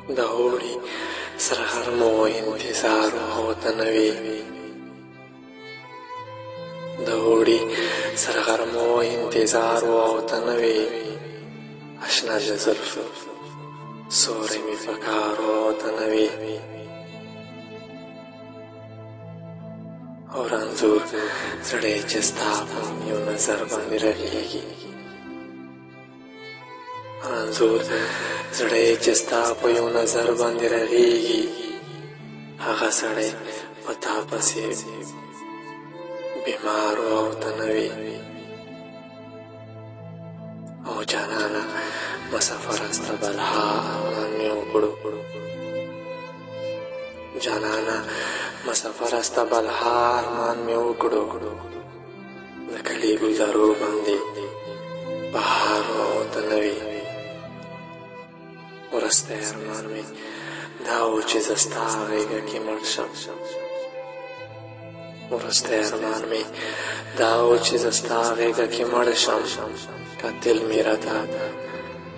د اوړي سره غرمو انتظار او تنوي د اوړي سره غرمو انتظار او تنوي اشنا د زلفو سوري می پکار او تنوي او رنځور زړې چې ستا په یو نظر باندې رغېږي رنځور زړې چې ستا په یو نظر باندې رغېږي هغه سړی په تا پسې بیمار او تنوي او جانانه مسافر است بلها ارمان مې وکړو جانانه مسافر است بلها ارمان مې وکړو د کلي ګلزارو باندې بهار او تنوي ورستی ارمان مې دا و چې زه ستا غېږه کې مړ شم ورستی ارمان مې دا و چې زه ستا غېږه کې مړ شم قاتل مې راته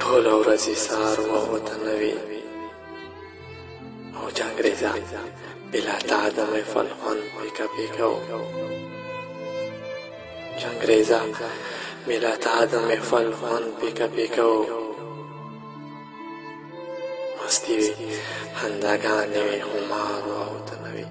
ټوله ورځ ایثار و تنوي او جانګریزه بلا تا د محفل خوند پیکه پیکه و جانګریزه بلا تا د محفل خوند پیکه پیکه و مستی وي خنداګانې وي خمار او تنوي